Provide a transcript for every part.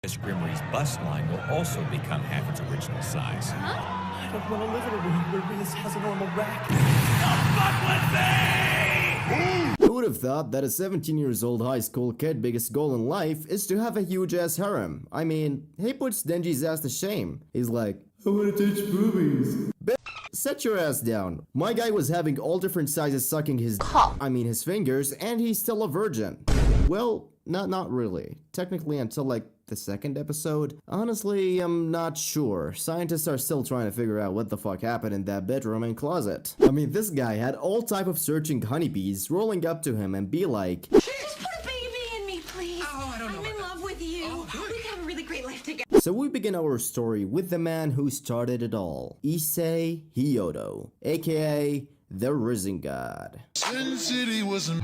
Grimmery's bust line will also become half its original size. I don't want to live in a room where Rhys has a normal rack. Who would have thought that a 17 years old high school kid biggest goal in life is to have a huge ass harem? I mean, he puts Denji's ass to shame. He's like, I wanna touch boobies. Set your ass down. My guy was having all different sizes sucking his his fingers, and he's still a virgin. Well, not really. Technically until like the second episode. Honestly, I'm not sure. Scientists are still trying to figure out what the fuck happened in that bedroom and closet. I mean, this guy had all type of searching honeybees rolling up to him and be like, Just put a baby in me, please. Oh, I don't know. I'm in love with you. Oh, we can have a really great life together. So we begin our story with the man who started it all, Issei Kyoto, aka the Risen God. Sin City wasn't.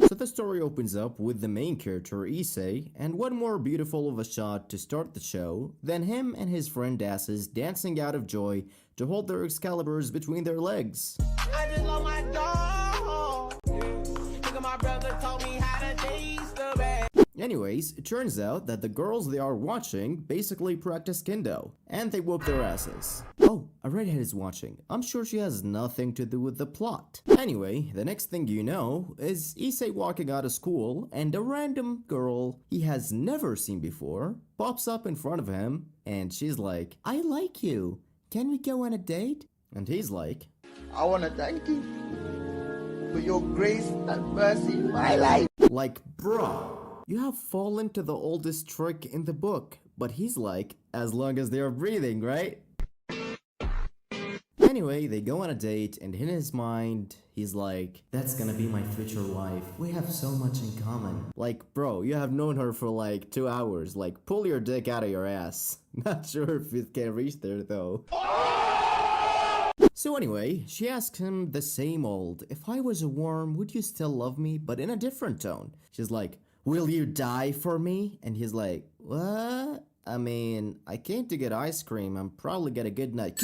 So the story opens up with the main character Issei, and what more beautiful of a shot to start the show than him and his friend Asses dancing out of joy to hold their Excaliburs between their legs. I just love my dog. Look at my brother told me how to taste the bag. Anyways, it turns out that the girls they are watching basically practice kendo, and they whoop their asses. Oh, a redhead is watching. I'm sure she has nothing to do with the plot. Anyway, the next thing you know is Issei walking out of school, and a random girl he has never seen before pops up in front of him, and she's like, I like you. Can we go on a date? And he's like, I want to thank you for your grace and mercy in my life. like, bruh. You have fallen to the oldest trick in the book, but he's like, as long as they're breathing, right? Anyway, they go on a date, and in his mind, he's like, that's gonna be my future wife. We have so much in common. Like, bro, you have known her for like 2 hours. Like, pull your dick out of your ass. Not sure if it can reach there, though. So anyway, she asks him the same old, if I was a worm, would you still love me? But in a different tone. She's like, will you die for me? And he's like, what? I mean, I came to get ice cream. I'm probably get a good night.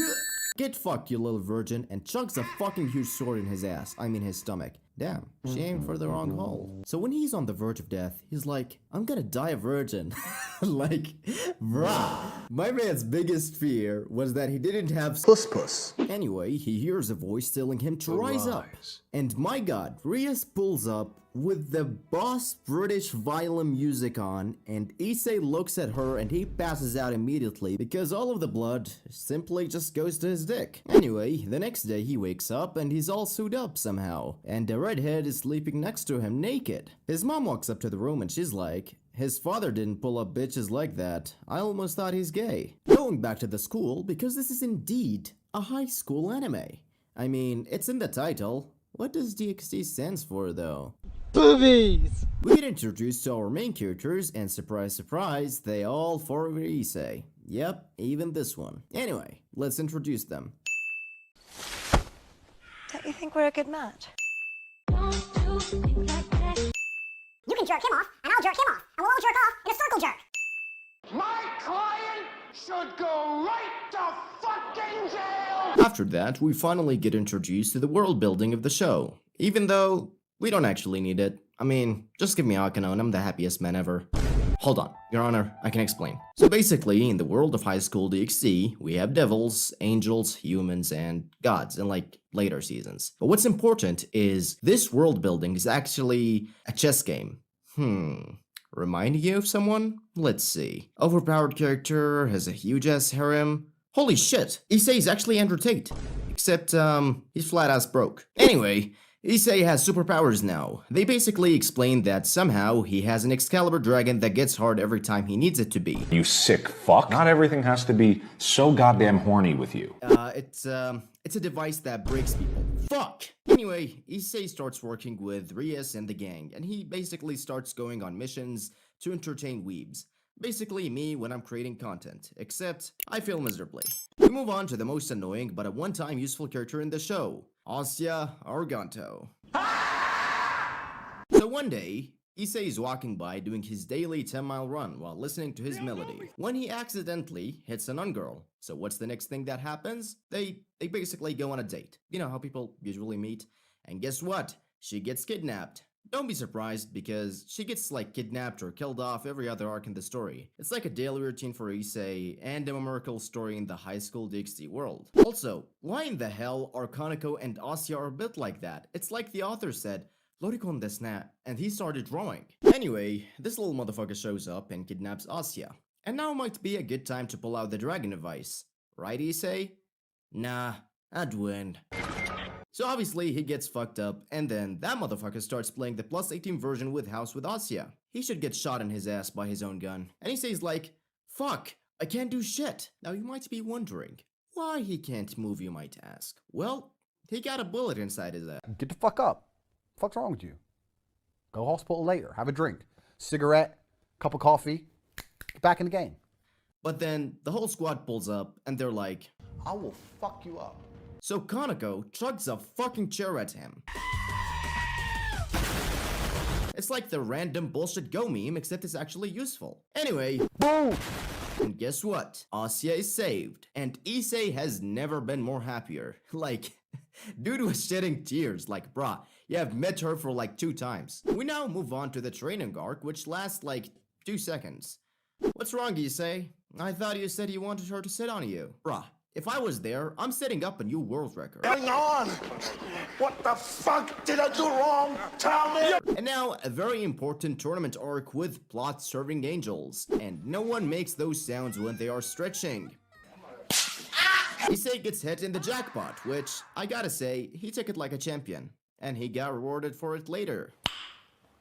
Get fucked, you little virgin, and chucks a fucking huge sword in his ass. I mean his stomach. Damn, she aimed for the wrong hole. So when he's on the verge of death, he's like, I'm gonna die a virgin. Like, bruh. My man's biggest fear was that he didn't have Puss. Anyway, he hears a voice telling him to rise up. And my god, Rias pulls up with the boss British violin music on, and Issei looks at her and he passes out immediately because all of the blood simply just goes to his dick. Anyway, the next day he wakes up and he's all suited up somehow, and the redhead is sleeping next to him naked. His mom walks up to the room and she's like, his father didn't pull up bitches like that. I almost thought he's gay. Going back to the school, because this is indeed a high school anime. I mean, it's in the title. What does DxD stands for though? Boobies! We get introduced to our main characters, and surprise surprise, they all favor Issei. Yep, even this one. Anyway, let's introduce them. Don't you think we're a good match? You can jerk him off, and I'll jerk him off, and we'll all jerk off in a circle jerk. My client should go right to fucking jail! After that, we finally get introduced to the world building of the show, even though we don't actually need it. I mean, just give me Akano and I'm the happiest man ever. Hold on, Your Honor, I can explain. So basically, in the world of Highschool DxD, we have devils, angels, humans, and gods in like later seasons. But what's important is this world building is actually a chess game. Reminding you of someone? Let's see. Overpowered character, has a huge ass harem. Holy shit, Issei is actually Andrew Tate. Except, he's flat ass broke. Anyway, Issei has superpowers now. They basically explain that somehow he has an Excalibur dragon that gets hard every time he needs it to be. You sick fuck. Not everything has to be so goddamn horny with you. It's a device that breaks people. Fuck! Anyway, Issei starts working with Rias and the gang, and he basically starts going on missions to entertain weebs. Basically me when I'm creating content, except I fail miserably. We move on to the most annoying but at one time useful character in the show, Asya Arganto. So one day, Issei is walking by doing his daily 10-mile run while listening to his melody, when he accidentally hits an girl. So what's the next thing that happens? They basically go on a date. You know how people usually meet? And guess what? She gets kidnapped Don't be surprised because she gets like kidnapped or killed off every other arc in the story. It's like a daily routine for Issei and a miracle story in the Highschool DxD world. Also, why in the hell are Kaneko and Asya are built like that? It's like the author said, Loricon desu ne, and he started drawing. Anyway, this little motherfucker shows up and kidnaps Asya. And now might be a good time to pull out the dragon device. Right, Issei? Nah, I'd win. So obviously he gets fucked up, and then that motherfucker starts playing the plus 18 version with House with Asya. He should get shot in his ass by his own gun. And he says like, fuck, I can't do shit. Now you might be wondering, why he can't move, you might ask. Well, he got a bullet inside his ass. Get the fuck up. What's wrong with you? Go hospital later, have a drink, cigarette, cup of coffee, get back in the game. But then the whole squad pulls up and they're like, I will fuck you up. so Kaneko chucks a fucking chair at him. It's like the random bullshit Go meme, except it's actually useful. Anyway, boom! And guess what? Asya is saved, and Issei has never been more happier. Like, dude was shedding tears, like, bruh, you have met her for like 2 times. We now move on to the training arc, which lasts like 2 seconds. What's wrong, Issei? I thought you said you wanted her to sit on you. Bruh, if I was there, I'm setting up a new world record. Hang on! What the fuck did I do wrong? Tell me! And now, a very important tournament arc with plot serving angels. And no one makes those sounds when they are stretching. Issei gets hit in the jackpot, which, I gotta say, he took it like a champion. And he got rewarded for it later.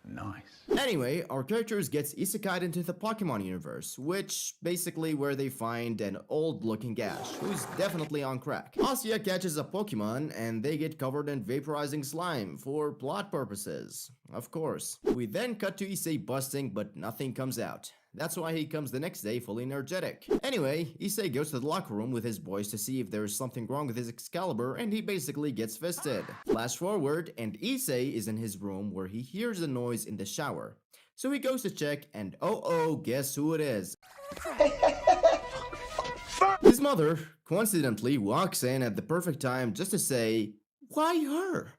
Nice. Anyway, our characters gets isekai'd into the Pokemon universe, which basically where they find an old-looking Ash, who's definitely on crack. Asya catches a Pokemon, and they get covered in vaporizing slime for plot purposes. Of course. We then cut to Issei busting, but nothing comes out. That's why he comes the next day fully energetic. Anyway, Issei goes to the locker room with his boys to see if there's something wrong with his Excalibur, and he basically gets fisted. Flash forward, and Issei is in his room where he hears a noise in the shower. So he goes to check, and oh, guess who it is? His mother, coincidentally, walks in at the perfect time just to say, "Why her?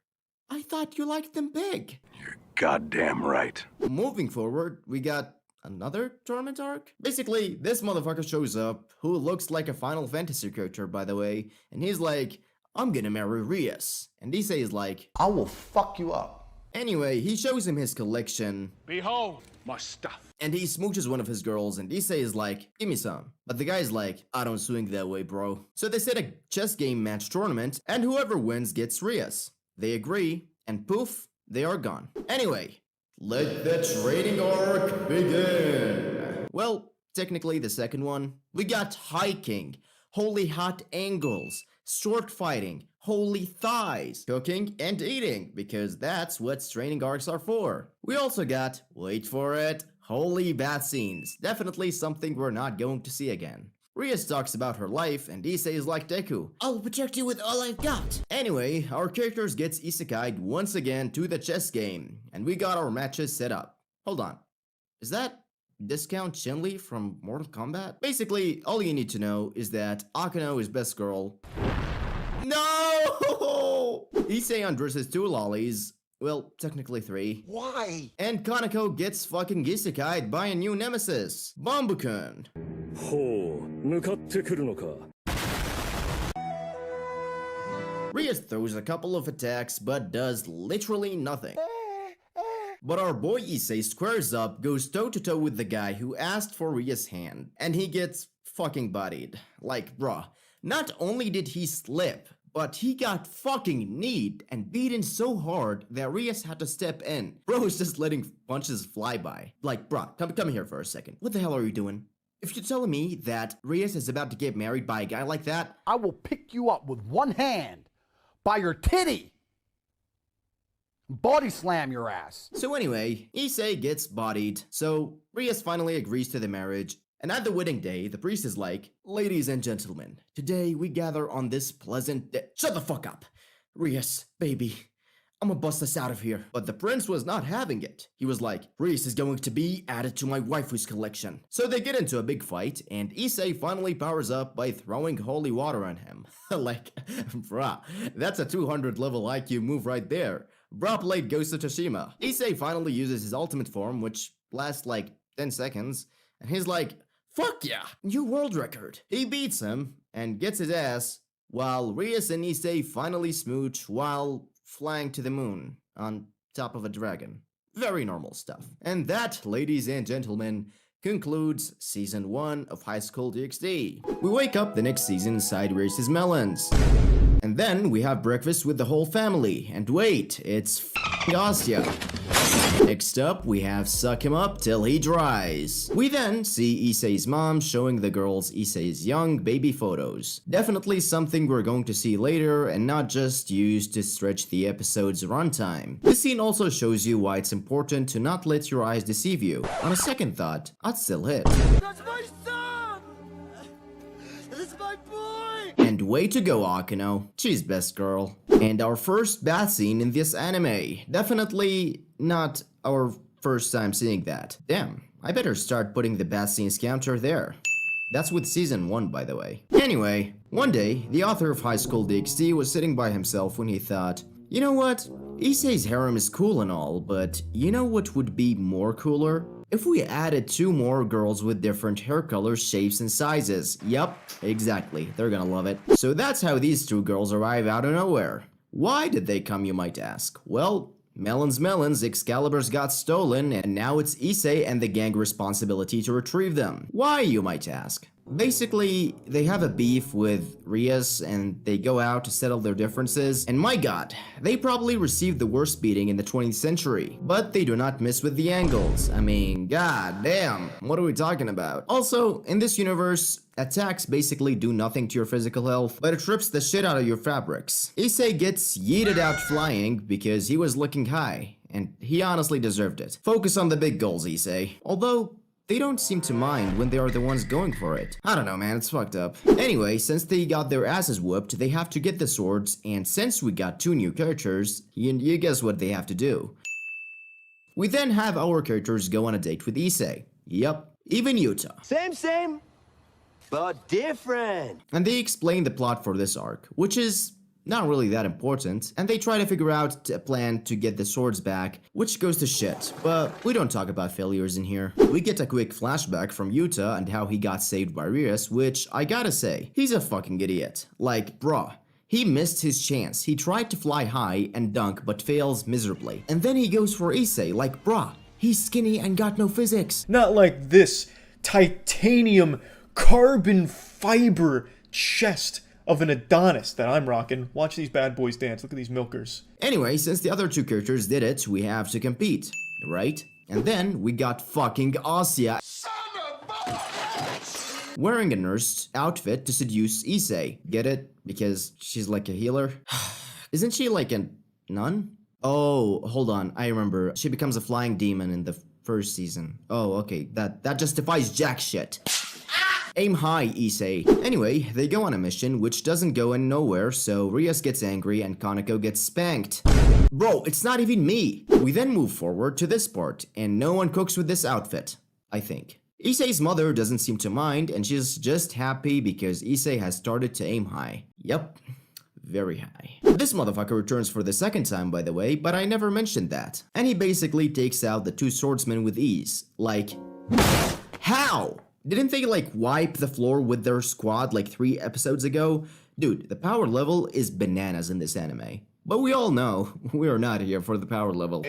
I thought you liked them big." You're goddamn right. Moving forward, we got another tournament arc? Basically, this motherfucker shows up, who looks like a Final Fantasy character, by the way, and he's like, I'm gonna marry Rias. And Issei is like, I will fuck you up. anyway, he shows him his collection, Behold my stuff. and he smooches one of his girls, and Issei is like, give me some. But the guy's like, I don't swing that way, bro. So they set a chess game match tournament, and whoever wins gets Rias. They agree, and poof, they are gone. Anyway, let the training arc begin! Well, technically the second one. We got hiking, holy hot angles, sword fighting, holy thighs, cooking and eating, because that's what training arcs are for. We also got, wait for it, holy bath scenes. Definitely something we're not going to see again. Rias talks about her life, and Issei is like Deku, I'll protect you with all I've got. Anyway, our characters gets isekai'd once again to the chess game, and we got our matches set up. Hold on, is that Discount Shinli from Mortal Kombat? Basically, all you need to know is that Akano is best girl. No! Issei undresses 2 lollies. Well, technically 3. Why? And Kaneko gets fucking isekai'd by a new nemesis, Bambu-kun. Rias throws a couple of attacks but does literally nothing. But our boy Issei squares up, goes toe-to-toe with the guy who asked for Rias' hand, and he gets fucking bodied. Like, bruh, not only did he slip, but he got fucking kneed and beaten so hard that Rias had to step in. Bro is just letting punches fly by. Like, bruh, come here for a second. What the hell are you doing? If you're telling me that Rias is about to get married by a guy like that, I will pick you up with one hand by your titty. Body slam your ass. So anyway, Issei gets bodied, so Rias finally agrees to the marriage, and at the wedding day, the priest is like, ladies and gentlemen, today we gather on this pleasant day. Shut the fuck up! Rias, baby, I'ma bust us out of here. But the prince was not having it. He was like, Rias is going to be added to my waifu's collection. So they get into a big fight, and Issei finally powers up by throwing holy water on him. Like, bruh, that's a 200 level IQ move right there. Bra played Ghost of Tsushima. Issei finally uses his ultimate form, which lasts like 10 seconds, and he's like, fuck yeah, new world record. He beats him and gets his ass, while Rias and Issei finally smooch while flying to the moon on top of a dragon. Very normal stuff. And that, ladies and gentlemen, concludes Season 1 of High School DxD. We wake up the next season inside Rias' melons. And then we have breakfast with the whole family. And wait, it's f***ing Asya. Next up, we have Suck Him Up Till He Dries. We then see Issei's mom showing the girls Issei's young baby photos. Definitely something we're going to see later and not just used to stretch the episode's runtime. This scene also shows you why it's important to not let your eyes deceive you. On a second thought, I'd still hit. That's my son! That's my boy! And way to go, Akino. She's best girl. And our first bath scene in this anime. Definitely not our first time seeing that. Damn, I better start putting the bath scenes counter there. That's with Season 1, by the way. Anyway, one day, the author of High School DxD was sitting by himself when he thought, you know what? Issei's harem is cool and all, but you know what would be more cooler? If we added 2 more girls with different hair colors, shapes, and sizes. Yup, exactly, they're gonna love it. So that's how these 2 girls arrive out of nowhere. Why did they come, you might ask? Well, Melons, Excalibur's got stolen, and now it's Issei and the gang responsibility to retrieve them. Why, you might ask? Basically, they have a beef with Rias and they go out to settle their differences, and my god, they probably received the worst beating in the 20th century. But they do not miss with the angles. I mean, god damn, what are we talking about? Also, in this universe, attacks basically do nothing to your physical health, but it rips the shit out of your fabrics. Issei gets yeeted out flying because he was looking high, and he honestly deserved it. Focus on the big goals, Issei. Although, they don't seem to mind when they are the ones going for it. I don't know, man, it's fucked up. Anyway, since they got their asses whooped, they have to get the swords, and since we got 2 new characters, you guess what they have to do. We then have our characters go on a date with Issei. Yup, even Yuta. Same, but different. And they explain the plot for this arc, which is not really that important, and they try to figure out a plan to get the swords back, which goes to shit, but we don't talk about failures in here. We get a quick flashback from Yuta and how he got saved by Rias, which I gotta say, he's a fucking idiot. Like, bruh. He missed his chance. He tried to fly high and dunk, but fails miserably. And then he goes for Issei, like, bruh, he's skinny and got no physics. Not like this titanium carbon fiber chest of an Adonis that I'm rocking. Watch these bad boys dance. Look at these milkers. Anyway, since the other 2 characters did it, we have to compete, right? And then we got fucking Asya wearing a nurse outfit to seduce Issei. Get it? Because she's like a healer? Isn't she like a nun? Oh, hold on, I remember. She becomes a flying demon in the first season. Oh, okay, that justifies jack shit. Aim high, Issei. Anyway, they go on a mission which doesn't go in nowhere, so Rias gets angry and Kaneko gets spanked. Bro, it's not even me. We then move forward to this part, and no one cooks with this outfit, I think. Issei's mother doesn't seem to mind, and she's just happy because Issei has started to aim high. Yup, very high. This motherfucker returns for the 2nd time, by the way, but I never mentioned that. And he basically takes out the 2 swordsmen with ease. Like, how? Didn't they like wipe the floor with their squad like 3 episodes ago? Dude, the power level is bananas in this anime. But we all know, we are not here for the power level.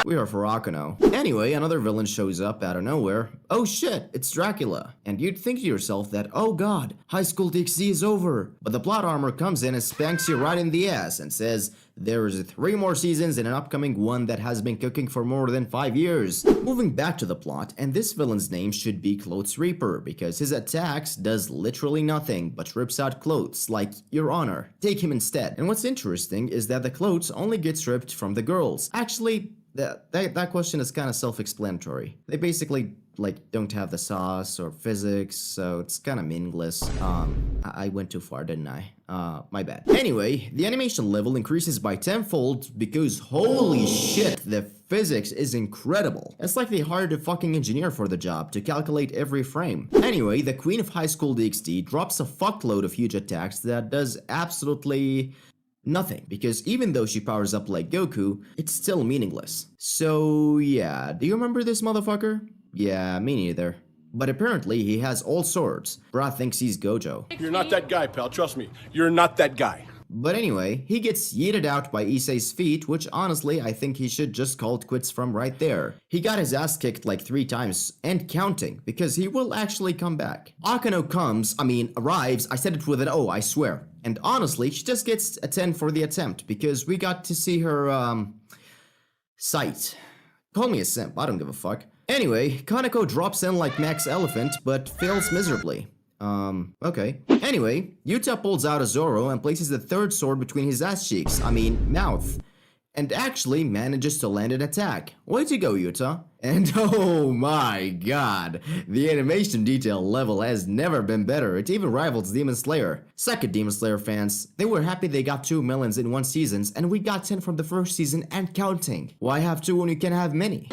We are for Akino. Anyway, another villain shows up out of nowhere. Oh shit, it's Dracula. And you'd think to yourself that, oh god, High School DxD is over. But the plot armor comes in and spanks you right in the ass and says, there is 3 more seasons and an upcoming one that has been cooking for more than 5 years. Moving back to the plot, and this villain's name should be Clothes Reaper, because his attacks does literally nothing but rips out clothes, like, Your Honor, take him instead. And what's interesting is that the clothes only gets ripped from the girls. Actually, that question is kind of self-explanatory. They basically, like, don't have the sauce or physics, so it's kind of meaningless. I went too far, didn't I? My bad. Anyway, the animation level increases by 10-fold because holy shit, the physics is incredible. It's like they hired a fucking engineer for the job to calculate every frame. Anyway, the queen of High School DxD drops a fuckload of huge attacks that does absolutely Nothing, because even though she powers up like Goku, it's still meaningless. So yeah, do you remember this motherfucker? Yeah, me neither. But apparently he has all swords. Bra thinks he's Gojo. You're not that guy, pal. Trust me. You're not that guy. But anyway, he gets yeeted out by Issei's feet, which honestly I think he should just call it quits from right there. He got his ass kicked like 3 times, and counting, because he will actually come back. Akano arrives, I said it with an O, I swear. And honestly, she just gets a 10 for the attempt, because we got to see her, sight. Call me a simp, I don't give a fuck. Anyway, Kaneko drops in like Max Elephant, but fails miserably. Okay. Anyway, Yuta pulls out a Zoro and places the 3rd sword between his ass cheeks, mouth. And actually manages to land an attack. Way to go, Yuta. And oh my god, the animation detail level has never been better. It even rivals Demon Slayer. Suck it, Demon Slayer fans. They were happy they got 2 millions in 1 season, and we got 10 from the 1st season and counting. Why have 2 when you can have many?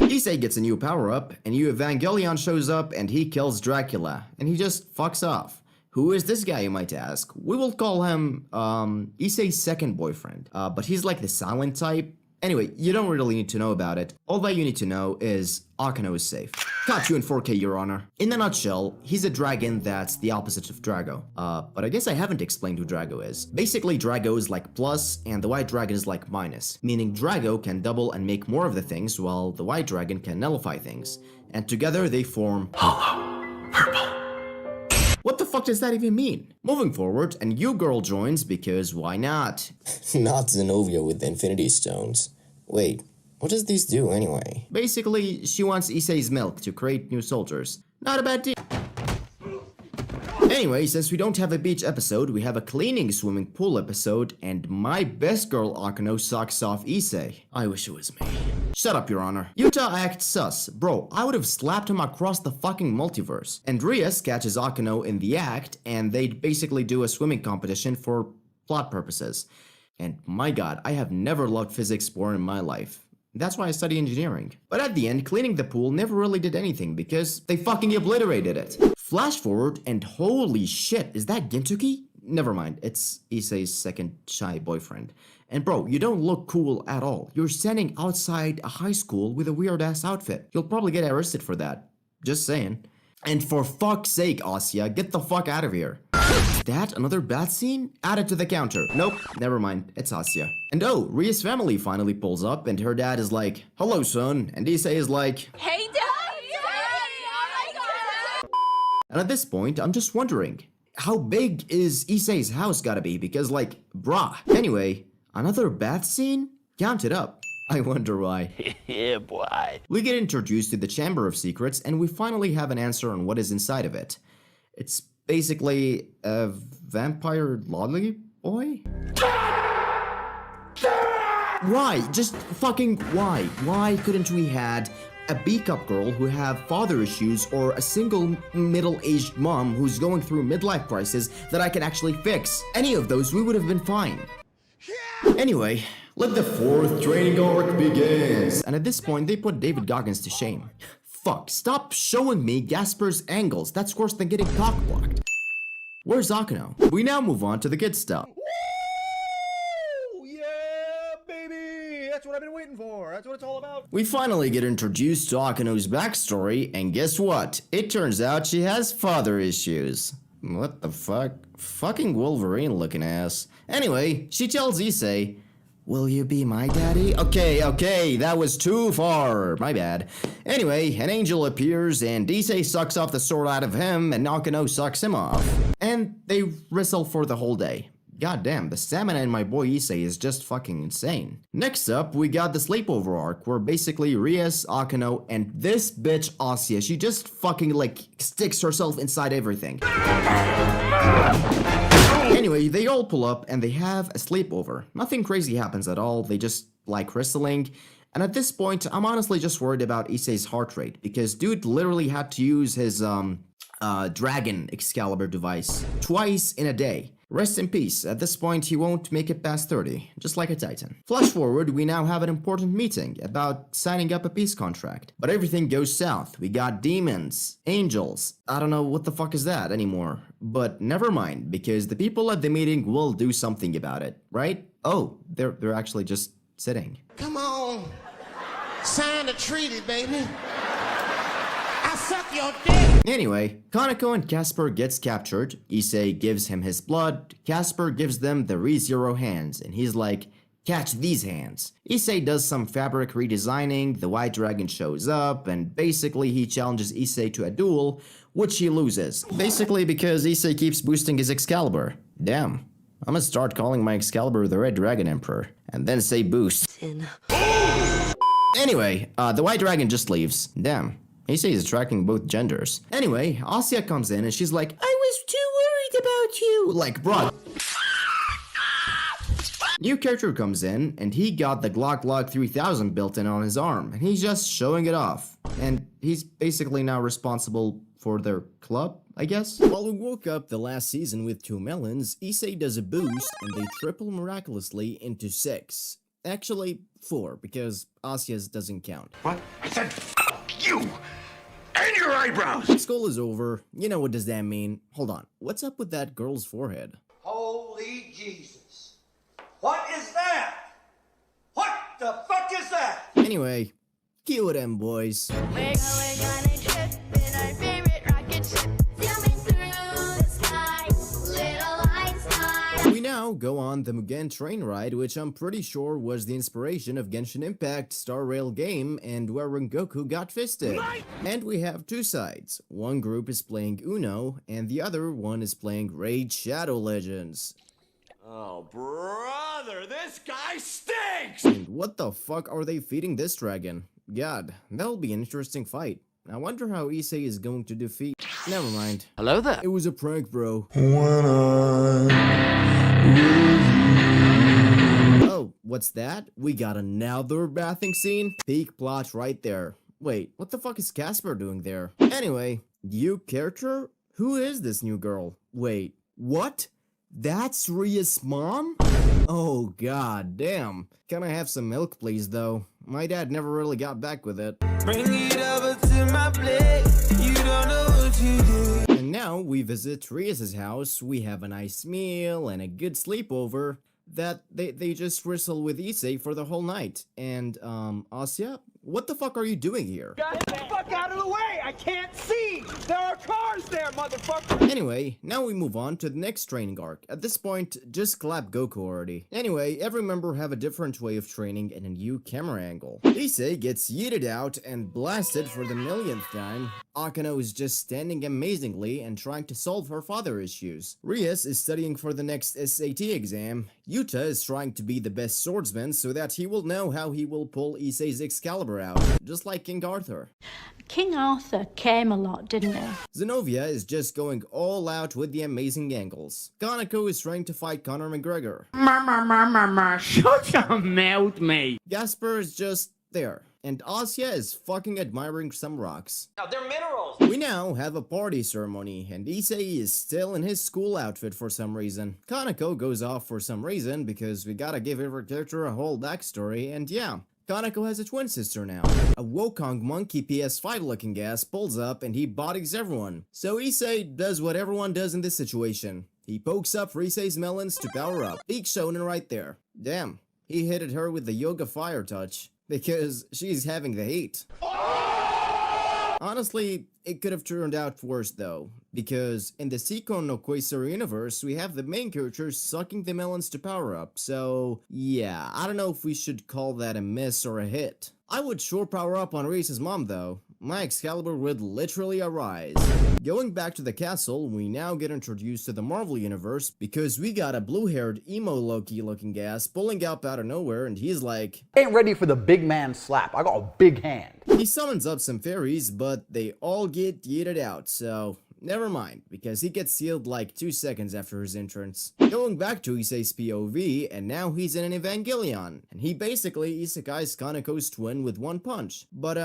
Issei gets a new power-up, and new Evangelion shows up and he kills Dracula, and he just fucks off. Who is this guy, you might ask? We will call him, Issei's second boyfriend, but he's like the silent type. Anyway, you don't really need to know about it. All that you need to know is Akano is safe. Caught you in 4K, Your Honor. In a nutshell, he's a dragon that's the opposite of Drago. But I guess I haven't explained who Drago is. Basically, Drago is like plus, and the white dragon is like minus. Meaning Drago can double and make more of the things, while the white dragon can nullify things. And together they form Hollow Purple. What the fuck does that even mean? Moving forward, a new girl joins because why not? Not Zenobia with the Infinity Stones. Wait, what does these do anyway? Basically, she wants Issei's milk to create new soldiers. Not a bad deal. Anyway, since we don't have a beach episode, we have a cleaning swimming pool episode, and my best girl Akano sucks off Issei. I wish it was me. Shut up, Your Honor. Yuta acts sus. Bro, I would have slapped him across the fucking multiverse. And Rias catches Akano in the act, and they basically do a swimming competition for plot purposes. And my god, I have never loved physics more in my life. That's why I study engineering. But at the end, cleaning the pool never really did anything because they fucking obliterated it. Flash forward, and holy shit, is that Gintoki? Never mind, it's Issei's second shy boyfriend. And bro, you don't look cool at all. You're standing outside a high school with a weird ass outfit. You'll probably get arrested for that. Just saying. And for fuck's sake, Asya, get the fuck out of here. Is that another bad scene? Add it to the counter. Nope, never mind, it's Asya. And oh, Ria's family finally pulls up and her dad is like, hello son, and Issei is like, Hey, Dad! And at this point, I'm just wondering, how big is Issei's house gotta be? Because like, brah. Anyway, another bath scene? Count it up. I wonder why. Yeah, boy. We get introduced to the Chamber of Secrets and we finally have an answer on what is inside of it. It's basically a vampire lolly boy? Why? Just fucking why? Why couldn't we had a B-cup girl who have father issues or a single middle-aged mom who's going through midlife crisis that I can actually fix? Any of those, we would have been fine. Anyway, let the 4th training arc begins. And at this point, they put David Goggins to shame. Fuck, stop showing me Gasper's angles. That's worse than getting cock-blocked. Where's Akano? We now move on to the good stuff. That's what I've been waiting for. That's what it's all about. We finally get introduced to Akano's backstory, and guess what? It turns out she has father issues. What the fuck? Fucking Wolverine looking ass. Anyway, she tells Issei, will you be my daddy? Okay, that was too far. My bad. Anyway, an angel appears and Issei sucks off the sword out of him and Akano sucks him off. And they wrestle for the whole day. God damn, the stamina in my boy Issei is just fucking insane. Next up, we got the sleepover arc, where basically Rias, Akano, and this bitch Asya, she just fucking like sticks herself inside everything. Anyway, they all pull up and they have a sleepover. Nothing crazy happens at all, they just like wrestling. And at this point, I'm honestly just worried about Issei's heart rate, because dude literally had to use his dragon Excalibur device twice in a day. Rest in peace, at this point he won't make it past 30, just like a titan. Flash forward, we now have an important meeting about signing up a peace contract. But everything goes south, we got demons, angels, I don't know what the fuck is that anymore. But never mind, because the people at the meeting will do something about it, right? Oh, they're actually just sitting. Come on. Sign the treaty, baby. I suck your dick. Anyway, Kaneko and Casper gets captured, Issei gives him his blood, Casper gives them the ReZero hands, and he's like, catch these hands. Issei does some fabric redesigning, the white dragon shows up, and basically he challenges Issei to a duel, which he loses. Basically because Issei keeps boosting his Excalibur. Damn. I'm gonna start calling my Excalibur the Red Dragon Emperor, and then say boost. Anyway, the white dragon just leaves. Damn. Issei is attracting both genders. Anyway, Asya comes in and she's like, I was too worried about you. Like, bro. New character comes in and he got the Glock 3000 built in on his arm and he's just showing it off. And he's basically now responsible for their club, I guess? While we woke up the last season with 2 melons, Issei does a boost and they triple miraculously into 6. Actually, 4, because Asya's doesn't count. What? I said, f*** you! And your eyebrows! School is over. You know what does that mean? Hold on. What's up with that girl's forehead? Holy Jesus. What is that? What the fuck is that? Anyway, cue them, boys. We're going on a trip in our favorite rocket ship, zooming through the sky, little Einstein. We now go on the Mugen train ride, which I'm pretty sure was the inspiration of Genshin Impact Star Rail game and where Rengoku got fisted. And we have 2 sides. One group is playing Uno, and the other one is playing Raid Shadow Legends. Oh, brother, this guy stinks! And what the fuck are they feeding this dragon? God, that'll be an interesting fight. I wonder how Issei is going to defeat... Never mind. Hello there. It was a prank, bro. Oh, what's that? We got another bathing scene? Peak plot right there. Wait, what the fuck is Casper doing there? Anyway, new character? Who is this new girl? Wait, what? That's Ria's mom? Oh god damn. Can I have some milk please though? My dad never really got back with it. Bring it over to my plate. You don't know what you do. And now we visit Ria's house, we have a nice meal and a good sleepover that they just wrestle with Issei for the whole night. And Asya, what the fuck are you doing here? Get the fuck out of the way! I can't see! There are cars there, motherfucker! Anyway, now we move on to the next training arc. At this point, just clap Goku already. Anyway, every member have a different way of training and a new camera angle. Issei gets yeeted out and blasted for the millionth time. Akano is just standing amazingly and trying to solve her father issues. Rias is studying for the next SAT exam. Yuta is trying to be the best swordsman so that he will know how he will pull Issei's Excalibur out, just like King Arthur. King Arthur came a lot, didn't he? Zenobia is just going all out with the amazing angles. Kaneko is trying to fight Conor McGregor. Shut your mouth, mate! Gasper is just there. And Asya is fucking admiring some rocks. Now, they're minerals! We now have a party ceremony, and Issei is still in his school outfit for some reason. Kaneko goes off for some reason, because we gotta give every character a whole backstory, and yeah. Kaneko has a twin sister now. A Wukong monkey PS5 looking ass pulls up and he bodies everyone. So Issei does what everyone does in this situation. He pokes up Issei's melons to power up. Peak shonen right there. Damn, he hit her with the Yoga Fire touch. Because she's having the heat. Honestly, it could have turned out worse though, because in the Seikon no Koisuru universe, we have the main characters sucking the melons to power up, so yeah, I don't know if we should call that a miss or a hit. I would sure power up on Reese's mom though. My Excalibur would literally arise. Going back to the castle, we now get introduced to the Marvel universe because we got a blue-haired emo Loki looking ass pulling up out of nowhere and he's like, Ain't ready for the big man slap. I got a big hand. He summons up some fairies, but they all get yeeted out, so never mind, because he gets sealed like 2 seconds after his entrance. Going back to Issei's POV, and now he's in an Evangelion, and he basically isekais Kaneko's twin with one punch. But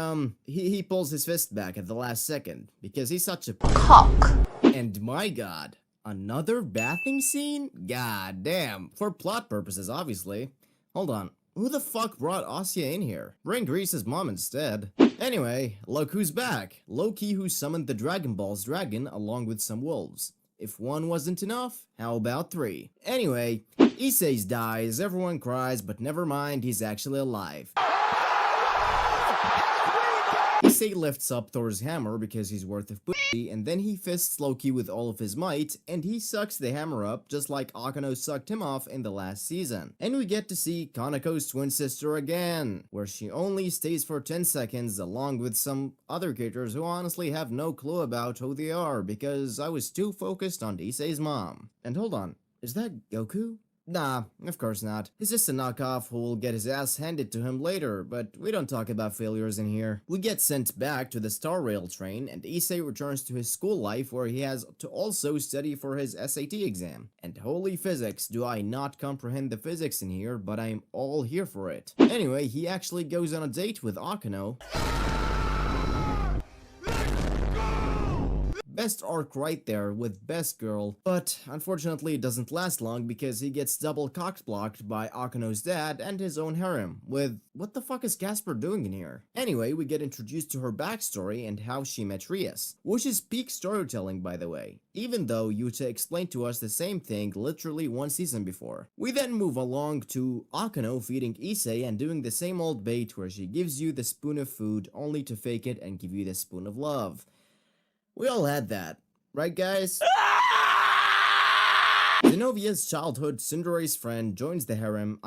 he pulls his fist back at the last second, because he's such a cock. And my god, Another bathing scene? God damn. For plot purposes, obviously. Hold on. Who the fuck brought Asya in here? Bring Grease's mom instead. Anyway, look who's back. Loki, who summoned the Dragon Ball's dragon along with some wolves. If one wasn't enough, how about 3? Anyway, Issei dies, everyone cries, but never mind, he's actually alive. Issei lifts up Thor's hammer because he's worth of pussy, and then he fists Loki with all of his might, and he sucks the hammer up just like Akano sucked him off in the last season. And we get to see Kaneko's twin sister again, where she only stays for 10 seconds along with some other characters who honestly have no clue about who they are because I was too focused on Issei's mom. And hold on, is that Goku? Nah, of course not. He's just a knockoff who will get his ass handed to him later, but we don't talk about failures in here. We get sent back to the Star Rail train, and Issei returns to his school life where he has to also study for his SAT exam. And holy physics, do I not comprehend the physics in here, but I'm all here for it. Anyway, he actually goes on a date with Akano. Best arc right there with best girl, but unfortunately it doesn't last long because he gets double cock-blocked by Akano's dad and his own harem with what the fuck is Casper doing in here? Anyway, we get introduced to her backstory and how she met Rias, which is peak storytelling by the way, even though Yuta explained to us the same thing literally 1 season before. We then move along to Akano feeding Issei and doing the same old bait where she gives you the spoon of food only to fake it and give you the spoon of love. We all had that, right guys? Zenovia's childhood Cinderella's friend joins the harem,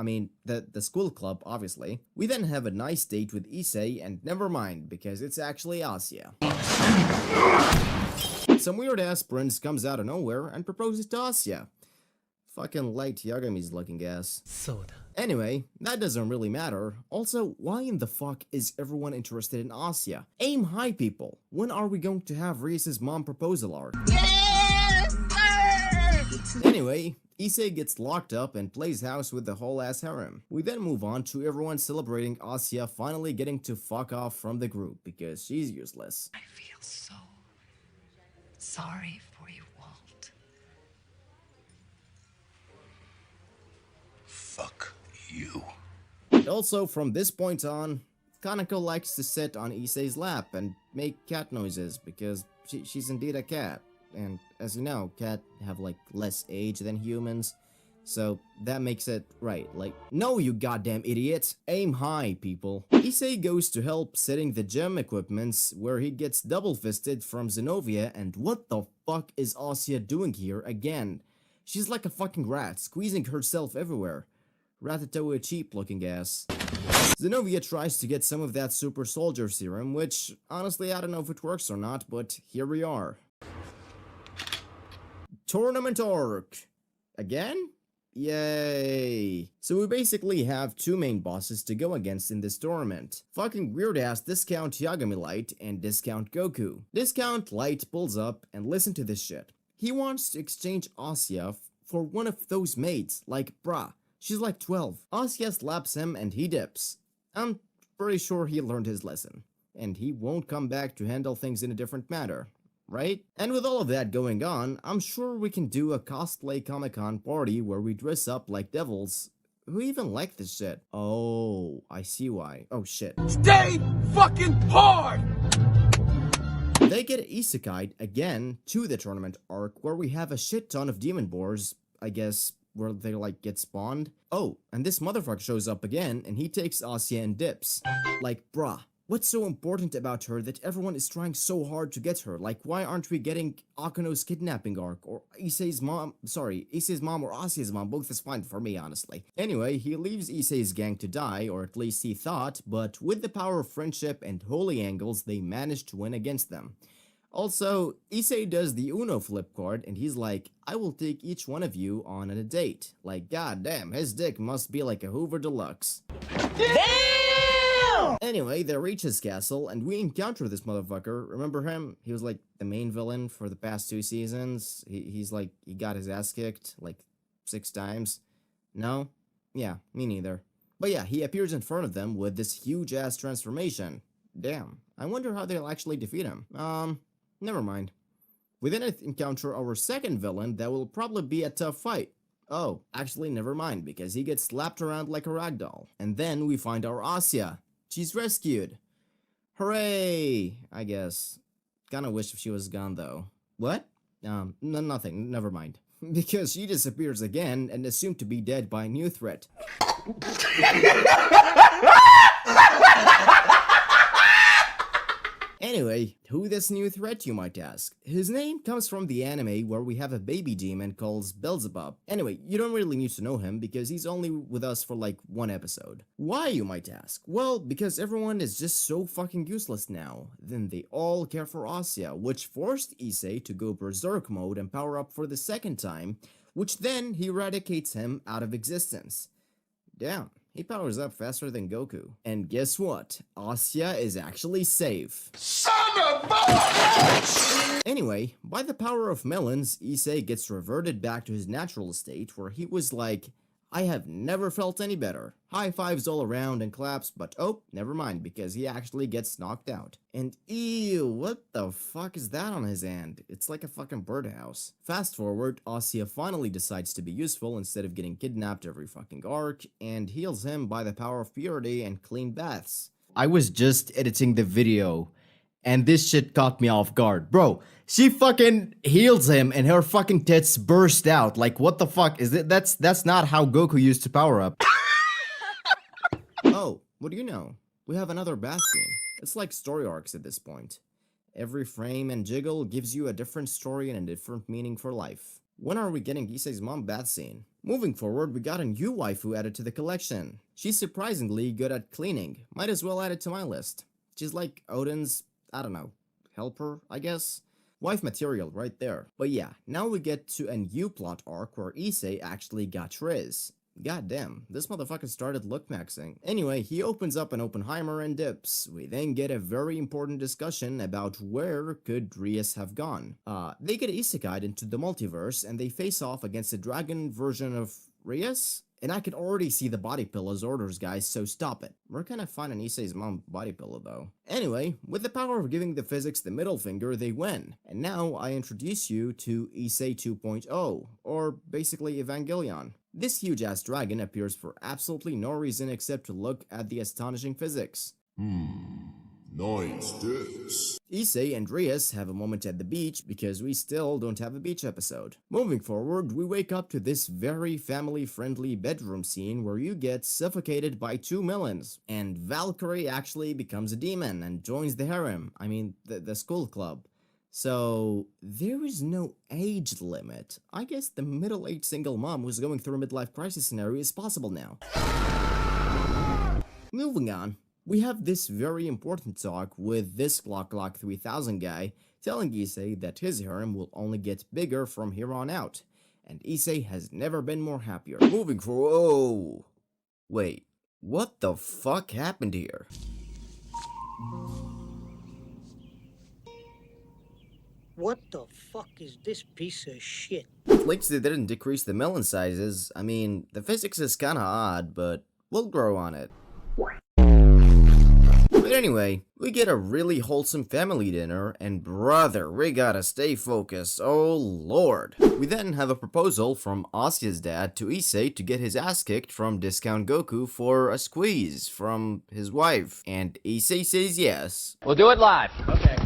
the school club, obviously. We then have a nice date with Issei, and never mind, because it's actually Asya. Some weird ass prince comes out of nowhere and proposes to Asya. Fucking light Yagami's looking ass. Anyway, that doesn't really matter. Also, why in the fuck is everyone interested in Asya? Aim high, people. When are we going to have Reese's mom proposal arc? Anyway, Issei gets locked up and plays house with the whole ass harem. We then move on to everyone celebrating Asya finally getting to fuck off from the group because she's useless. I feel so sorry for you, Walt. Fuck you. And also, from this point on, Kaneko likes to sit on Issei's lap and make cat noises because she's indeed a cat. And as you know, cats have like less age than humans, so that makes it right. Like, no you goddamn idiots, aim high people. Issei goes to help setting the gem equipments where he gets double fisted from Zenovia, and what the fuck is Asya doing here again? She's like a fucking rat, squeezing herself everywhere. Ratatouille cheap looking ass. Zenovia tries to get some of that super soldier serum, which honestly I don't know if it works or not, but here we are. Tournament arc! Again? Yay! So we basically have 2 main bosses to go against in this tournament. Fucking weird ass Discount Yagami Light and Discount Goku. Discount Light pulls up and listen to this shit. He wants to exchange Asya for one of those maids, like bruh. She's like 12. Asya slaps him and he dips. I'm pretty sure he learned his lesson. And he won't come back to handle things in a different manner. Right? And with all of that going on, I'm sure we can do a cosplay Comic-Con party where we dress up like devils. Who even like this shit? Oh, I see why. Oh shit. Stay fucking hard! They get isekai'd again to the tournament arc where we have a shit ton of demon boars, I guess, where they like get spawned. Oh, and this motherfucker shows up again and he takes Asya and dips. Like, bruh. What's so important about her that everyone is trying so hard to get her? Like, why aren't we getting Akano's kidnapping arc? Or Issei's mom or Asya's mom, both is fine for me, honestly. Anyway, he leaves Issei's gang to die, or at least he thought, but with the power of friendship and holy angles, they managed to win against them. Also, Issei does the Uno flip card, and he's like, I will take each one of you on a date. Like, goddamn, his dick must be like a Hoover Deluxe. Damn! Anyway, they reach his castle, and we encounter this motherfucker. Remember him? He was like the main villain for the past 2 seasons. He got his ass kicked like 6 times. No? Yeah, me neither. But yeah, he appears in front of them with this huge ass transformation. Damn, I wonder how they'll actually defeat him. Never mind. We then encounter our second villain that will probably be a tough fight. Oh, actually never mind, because he gets slapped around like a ragdoll. And then we find our Asya. She's rescued. Hooray, I guess. Kinda wish she was gone though. What? Nothing, never mind. Because she disappears again and assumed to be dead by a new threat. Anyway, who this new threat, you might ask? His name comes from the anime where we have a baby demon called Beelzebub. Anyway, you don't really need to know him because he's only with us for like one episode. Why, you might ask? Well, because everyone is just so fucking useless now. Then they all care for Asya, which forced Issei to go berserk mode and power up for the second time, which then he eradicates him out of existence. Damn. He powers up faster than Goku. And guess what? Asya is actually safe. Son of a bitch! Anyway, by the power of melons, Issei gets reverted back to his natural state where he was like, I have never felt any better. High fives all around and claps, but oh, never mind, because he actually gets knocked out. And ew, what the fuck is that on his hand? It's like a fucking birdhouse. Fast forward, Asya finally decides to be useful instead of getting kidnapped every fucking arc, and heals him by the power of purity and clean baths. I was just editing the video, and this shit caught me off guard. Bro, she fucking heals him and her fucking tits burst out. Like, what the fuck is it? That's not how Goku used to power up. Oh, what do you know? We have another bath scene. It's like story arcs at this point. Every frame and jiggle gives you a different story and a different meaning for life. When are we getting Issei's mom bath scene? Moving forward, we got a new waifu added to the collection. She's surprisingly good at cleaning. Might as well add it to my list. She's like Odin's, I don't know, helper, I guess? Wife material right there. But yeah, now we get to a new plot arc where Issei actually got Riz. Goddamn, this motherfucker started look maxing. Anyway, he opens up an Oppenheimer and dips. We then get a very important discussion about where could Rias have gone. They get isekai'd into the multiverse and they face off against a dragon version of Rias? And I can already see the body pillows orders, guys, so stop it. We're gonna find an Issei's mom body pillow, though. Anyway, with the power of giving the physics the middle finger, they win. And now I introduce you to Issei 2.0, or basically Evangelion. This huge-ass dragon appears for absolutely no reason except to look at the astonishing physics. Nice this. Issei and Rias have a moment at the beach because we still don't have a beach episode. Moving forward, we wake up to this very family-friendly bedroom scene where you get suffocated by 2 melons, and Valkyrie actually becomes a demon and joins the harem, the school club. So, there is no age limit. I guess the middle-aged single mom who's going through a midlife crisis scenario is possible now. Moving on. We have this very important talk with this Clock 3000 guy telling Issei that his harem will only get bigger from here on out, and Issei has never been more happier. Moving forward. Oh, wait, what the fuck happened here? What the fuck is this piece of shit? At least they didn't decrease the melon sizes. I mean, the physics is kinda odd, but we'll grow on it. But anyway, we get a really wholesome family dinner, and brother, we gotta stay focused, oh lord. We then have a proposal from Asya's dad to Issei to get his ass kicked from Discount Goku for a squeeze from his wife, and Issei says yes. We'll do it live. Okay.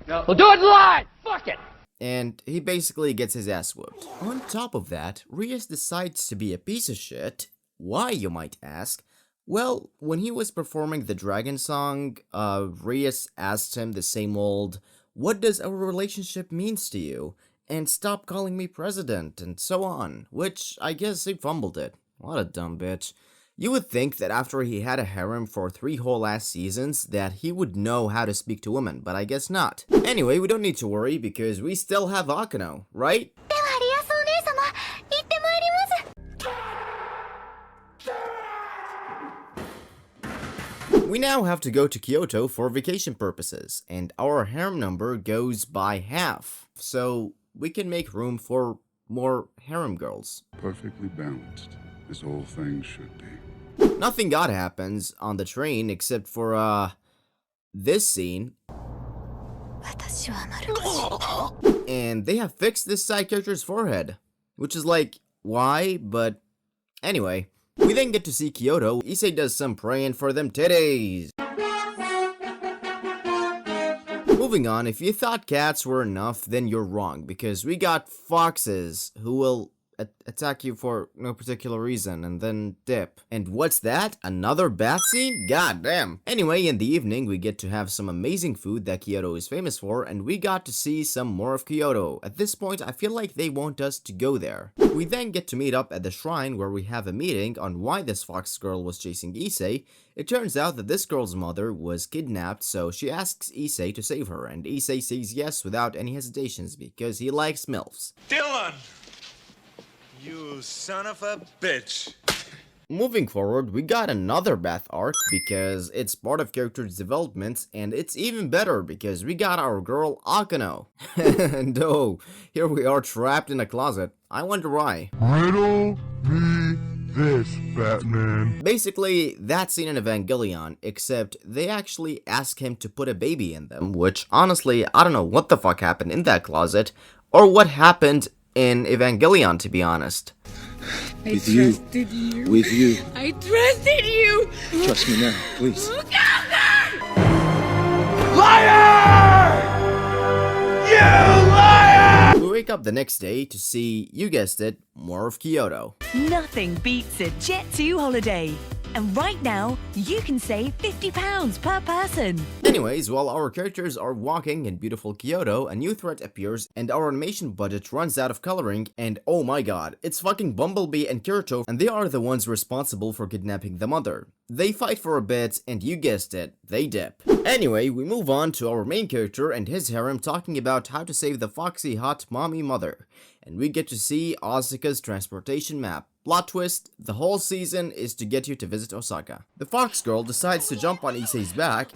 No. We'll do it live! Fuck it! And he basically gets his ass whooped. On top of that, Rias decides to be a piece of shit. Why, you might ask? Well, when he was performing the dragon song, Rias asked him the same old, "What does our relationship means to you?" and "Stop calling me president," and so on, which I guess he fumbled it. What a dumb bitch. You would think that after he had a harem for 3 whole ass seasons, that he would know how to speak to women, but I guess not. Anyway, we don't need to worry because we still have Akano, right? We now have to go to Kyoto for vacation purposes, and our harem number goes by half, so we can make room for more harem girls. Perfectly balanced, this whole thing should be. Nothing odd happens on the train except for, this scene. And they have fixed this side character's forehead, which is like, why? But anyway, we then get to see Kyoto. Issei does some praying for them titties. Moving on, if you thought cats were enough, then you're wrong, because we got foxes who will attack you for no particular reason and then dip. And what's that? Another bath scene? God damn. Anyway, in the evening, we get to have some amazing food that Kyoto is famous for, and we got to see some more of Kyoto. At this point, I feel like they want us to go there. We then get to meet up at the shrine where we have a meeting on why this fox girl was chasing Issei. It turns out that this girl's mother was kidnapped, so she asks Issei to save her, and Issei says yes without any hesitations because he likes MILFs. Dylan! You son of a bitch. Moving forward, we got another bath arc because it's part of character's development, and it's even better because we got our girl Akano. And oh, here we are trapped in a closet. I wonder why. Riddle me this, Batman. Basically, that scene in Evangelion, except they actually ask him to put a baby in them, which honestly, I don't know what the fuck happened in that closet, or what happened in Evangelion, to be honest. With you. With you. I trusted you. Trust me now, please. Liar! You liar! We wake up the next day to see, you guessed it, more of Kyoto. Nothing beats a Jet 2 holiday. And right now, you can save £50 per person. Anyways, while our characters are walking in beautiful Kyoto, a new threat appears and our animation budget runs out of coloring, and oh my god, it's fucking Bumblebee and Kyoto, and they are the ones responsible for kidnapping the mother. They fight for a bit, and you guessed it, they dip. Anyway, we move on to our main character and his harem talking about how to save the foxy hot mommy mother. And we get to see Asuka's transportation map. Plot twist, the whole season is to get you to visit Osaka. The fox girl decides to jump on Issei's back.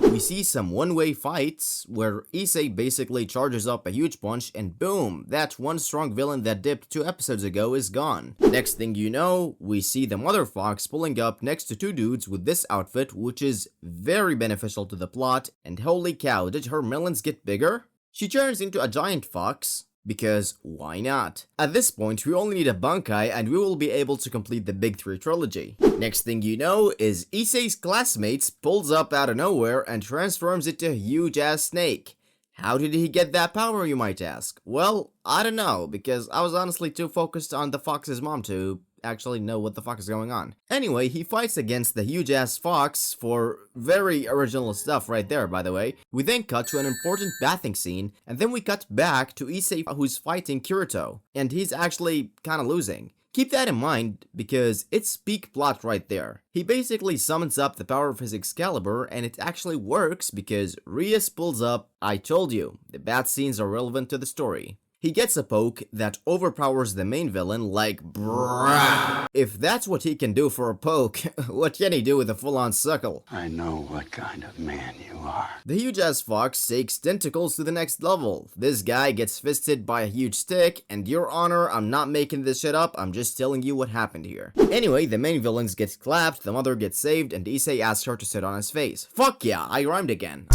We see some one-way fights where Issei basically charges up a huge punch and boom, that one strong villain that dipped 2 episodes ago is gone. Next thing you know, we see the mother fox pulling up next to 2 dudes with this outfit, which is very beneficial to the plot, and holy cow, did her melons get bigger? She turns into a giant fox, because why not? At this point, we only need a Bankai and we will be able to complete the Big 3 trilogy. Next thing you know is Issei's classmates pulls up out of nowhere and transforms into a huge ass snake. How did he get that power, you might ask? Well, I don't know, because I was honestly too focused on the fox's mom to actually know what the fuck is going on. Anyway, he fights against the huge ass fox for very original stuff right there, by the way. We then cut to an important bathing scene, and then we cut back to Issei who's fighting Kirito, and he's actually kinda losing. Keep that in mind, because it's peak plot right there. He basically summons up the power of his Excalibur, and it actually works because Rias pulls up. I told you, the bath scenes are relevant to the story. He gets a poke that overpowers the main villain like bruh. If that's what he can do for a poke, what can he do with a full-on suckle? I know what kind of man you are. The huge-ass fox takes tentacles to the next level. This guy gets fisted by a huge stick, and your honor, I'm not making this shit up, I'm just telling you what happened here. Anyway, the main villains get clapped, the mother gets saved, and Issei asks her to sit on his face. Fuck yeah, I rhymed again.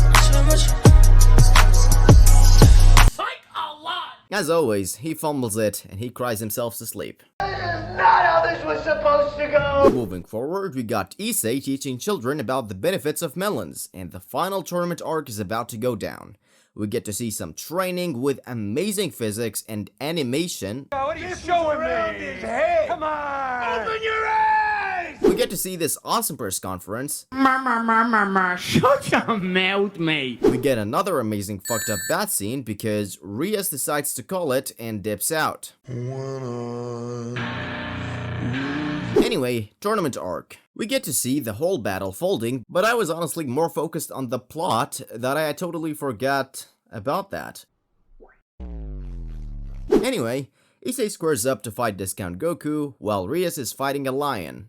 As always, he fumbles it, and he cries himself to sleep. This is not how this was supposed to go! Moving forward, we got Issei teaching children about the benefits of melons, and the final tournament arc is about to go down. We get to see some training with amazing physics and animation. What are you showing me? His head. Come on! Open your eyes! We get to see this awesome press conference. Shut your mouth, mate. We get another amazing fucked up bath scene because Rias decides to call it and dips out. Anyway, tournament arc. We get to see the whole battle folding, but I was honestly more focused on the plot that I totally forgot about that. Anyway, Issei squares up to fight Discount Goku, while Rias is fighting a lion.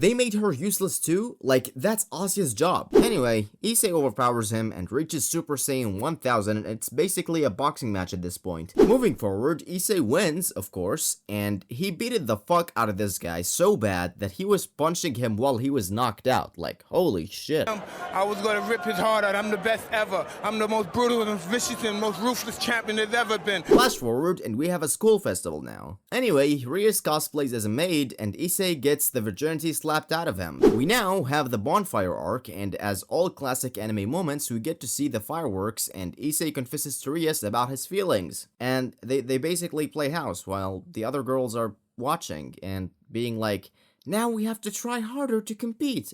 they made her useless too? Like, that's Asia's job. Anyway, Issei overpowers him and reaches Super Saiyan 1000, and it's basically a boxing match at this point. Moving forward, Issei wins, of course, and he beated the fuck out of this guy so bad that he was punching him while he was knocked out. Like, holy shit. I was gonna rip his heart out. I'm the best ever. I'm the most brutal and vicious and most ruthless champion there's ever been. Flash forward, and we have a school festival now. Anyway, Rias cosplays as a maid, and Issei gets the virginity slapped out of him. We now have the bonfire arc, and as all classic anime moments, we get to see the fireworks, and Issei confesses to Rias about his feelings. And they basically play house while the other girls are watching and being like, now we have to try harder to compete.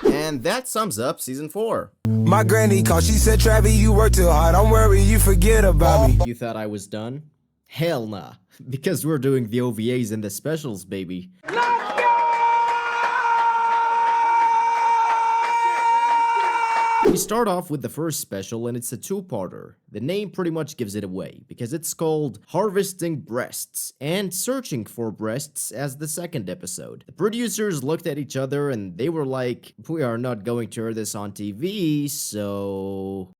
And that sums up season 4. My granny called, she said, Travis, you work too hard. I'm worried you forget about me. You thought I was done? Hell nah. Because we're doing the OVAs and the specials, baby. We start off with the first special, and it's a two-parter. The name pretty much gives it away, because it's called Harvesting Breasts, and Searching for Breasts as the second episode. The producers looked at each other, and they were like, we are not going to air this on TV, so...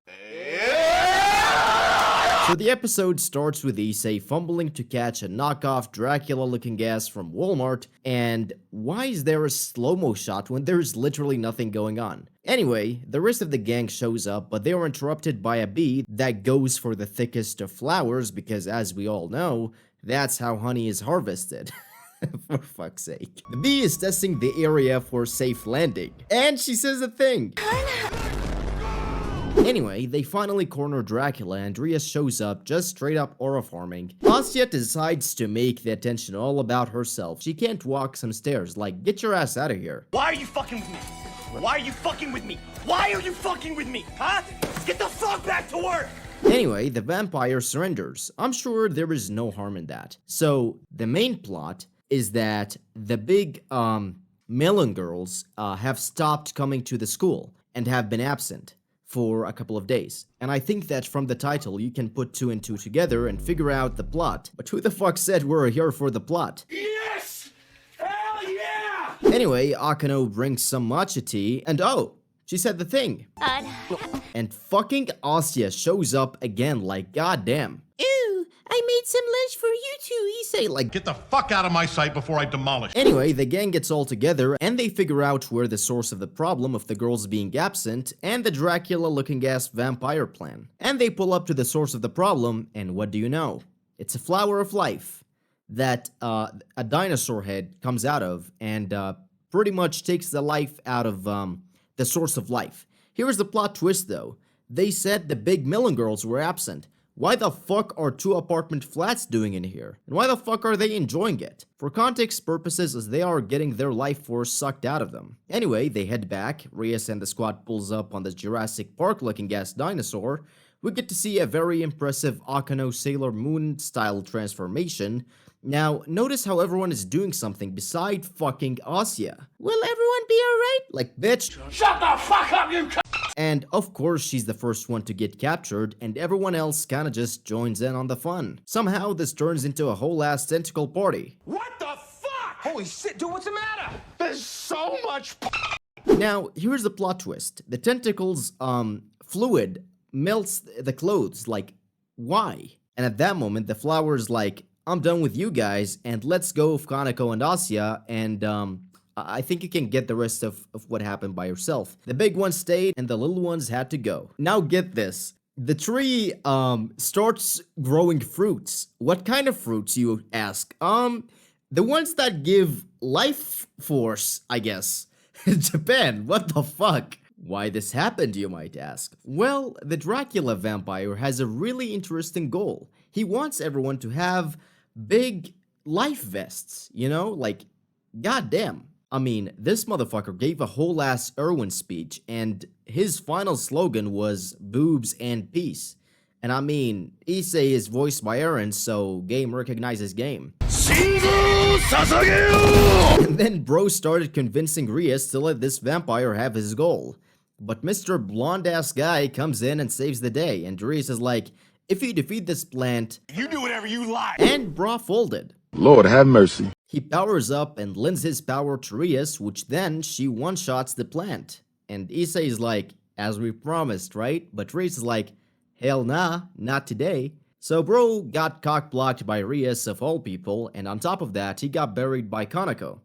So the episode starts with Issei fumbling to catch a knockoff Dracula-looking gas from Walmart, and why is there a slow-mo shot when there's literally nothing going on? Anyway, the rest of the gang shows up, but they are interrupted by a bee that goes for the thickest of flowers because, as we all know, that's how honey is harvested. For fuck's sake. The bee is testing the area for safe landing, and she says a thing. Anyway, they finally corner Dracula, and Rias shows up, just straight up aura farming. Asia decides to make the attention all about herself. She can't walk some stairs, like, get your ass out of here. Why are you fucking with me? Why are you fucking with me? Why are you fucking with me? Huh? Get the fuck back to work! Anyway, the vampire surrenders. I'm sure there is no harm in that. So, the main plot is that the big, melon girls, have stopped coming to the school and have been absent for a couple of days. And I think that from the title, you can put 2 and 2 together and figure out the plot. But who the fuck said we're here for the plot? Yes! Hell yeah! Anyway, Akano brings some matcha tea, and oh, she said the thing. And fucking Asia shows up again like goddamn. Ew, I made some lunch for you two, Issei. Like, get the fuck out of my sight before I demolish. Anyway, the gang gets all together and they figure out where the source of the problem of the girls being absent and the Dracula-looking ass vampire plan. And they pull up to the source of the problem, and what do you know? It's a flower of life that a dinosaur head comes out of and pretty much takes the life out of the source of life. Here's the plot twist though. They said the big melon girls were absent. Why the fuck are 2 apartment flats doing in here? And why the fuck are they enjoying it? For context purposes, as they are getting their life force sucked out of them. Anyway, they head back. Rias and the squad pulls up on the Jurassic Park looking ass dinosaur. We get to see a very impressive Akano Sailor Moon style transformation. Now, notice how everyone is doing something beside fucking Asia. Will everyone be alright? Like, bitch. Shut the fuck up, you c- And of course, she's the first one to get captured, and everyone else kinda just joins in on the fun. Somehow, this turns into a whole ass tentacle party. What the fuck? Holy shit, dude, what's the matter? There's so much Now, here's the plot twist. The tentacles, fluid melts the clothes. Like, why? And at that moment, the flower's like, I'm done with you guys, and let's go with Kaneko and Asia, and, I think you can get the rest of what happened by yourself. The big ones stayed, and the little ones had to go. Now get this. The tree, starts growing fruits. What kind of fruits, you ask? The ones that give life force, I guess. Japan, what the fuck? Why this happened, you might ask? Well, the Dracula vampire has a really interesting goal. He wants everyone to have big life vests, you know? Like, goddamn. I mean, this motherfucker gave a whole ass Irwin speech, and his final slogan was boobs and peace. And I mean, Issei is voiced by Eren, so game recognizes game. And then bro started convincing Rias to let this vampire have his goal. But Mr. Blonde ass guy comes in and saves the day, and Rias is like, if you defeat this plant, You do it whenever you lie. And bra folded. Lord have mercy. He powers up and lends his power to Rias, which then she one-shots the plant. And Issei is like, as we promised, right? But Rias is like, hell nah, not today. So bro got cock-blocked by Rias of all people, and on top of that, he got buried by Kanako.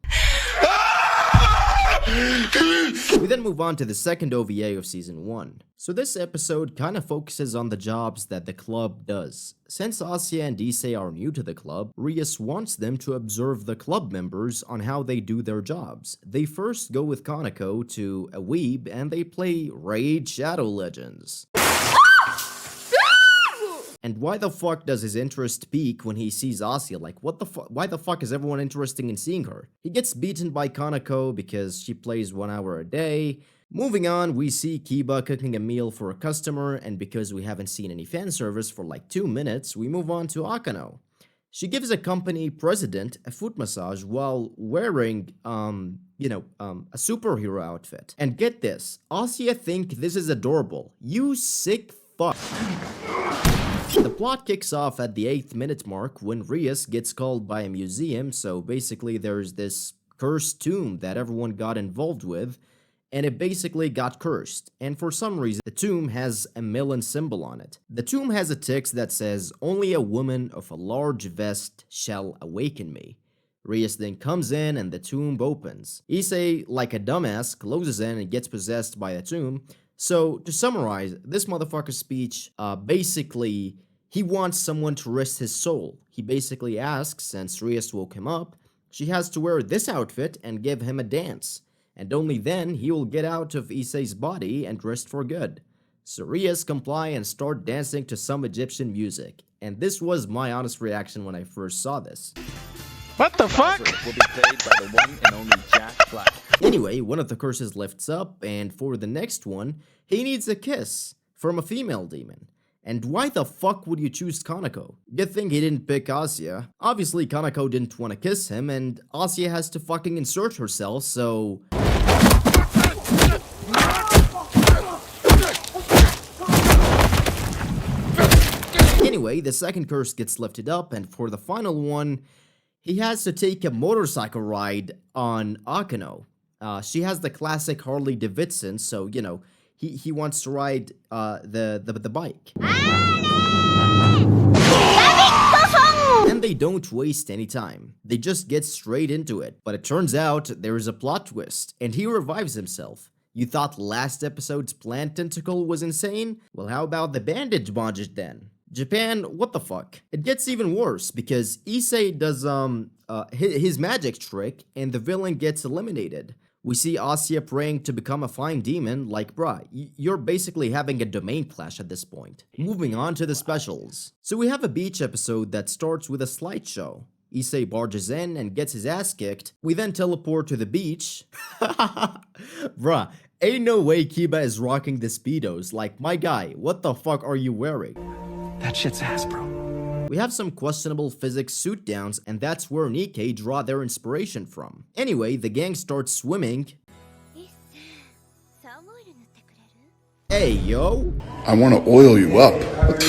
We then move on to the second OVA of Season 1. So this episode kind of focuses on the jobs that the club does. Since Asya and Issei are new to the club, Rias wants them to observe the club members on how they do their jobs. They first go with Kanako to a weeb and they play Raid Shadow Legends. And why the fuck does his interest peak when he sees Asya? Like, what the fuck? Why the fuck is everyone interested in seeing her? He gets beaten by Kanako because she plays 1 hour a day. Moving on, we see Kiba cooking a meal for a customer, and because we haven't seen any fan service for like 2 minutes, we move on to Akano. She gives a company president a foot massage while wearing, a superhero outfit. And get this, Asya think this is adorable. You sick fuck. The plot kicks off at the 8th minute mark when Rias gets called by a museum, so basically there's this cursed tomb that everyone got involved with, and it basically got cursed, and for some reason the tomb has a melon symbol on it. The tomb has a text that says, "Only a woman of a large vest shall awaken me." Rias then comes in and the tomb opens. Issei, like a dumbass, closes in and gets possessed by the tomb. So, to summarize, this motherfucker's speech, basically, he wants someone to risk his soul. He basically asks, since Rias woke him up, she has to wear this outfit and give him a dance. And only then he will get out of Issei's body and rest for good. So Rias comply and start dancing to some Egyptian music. And this was my honest reaction when I first saw this. What the fuck? Will be played by the one and only Jack Black. Anyway, one of the curses lifts up, and for the next one, he needs a kiss from a female demon. And why the fuck would you choose Kanako? Good thing he didn't pick Asya. Obviously, Kanako didn't want to kiss him, and Asya has to fucking insert herself, so... Anyway, the second curse gets lifted up, and for the final one, he has to take a motorcycle ride on Akano. She has the classic Harley Davidson, so, you know, he wants to ride the bike. And they don't waste any time. They just get straight into it. But it turns out there is a plot twist, and he revives himself. You thought last episode's plant tentacle was insane? Well, how about the bandage bondage then? Japan, what the fuck? It gets even worse because Issei does his magic trick and the villain gets eliminated. We see Asya praying to become a fine demon, like bruh, you're basically having a domain clash at this point. Moving on to the specials. So we have a beach episode that starts with a slideshow. Issei barges in and gets his ass kicked. We then teleport to the beach. Bruh, ain't no way Kiba is rocking the Speedos. Like, my guy, what the fuck are you wearing? That shit's ass, bro. We have some questionable physics suit downs, and that's where Nikkei draw their inspiration from. Anyway, the gang starts swimming. Hey, yo! I want to oil you up.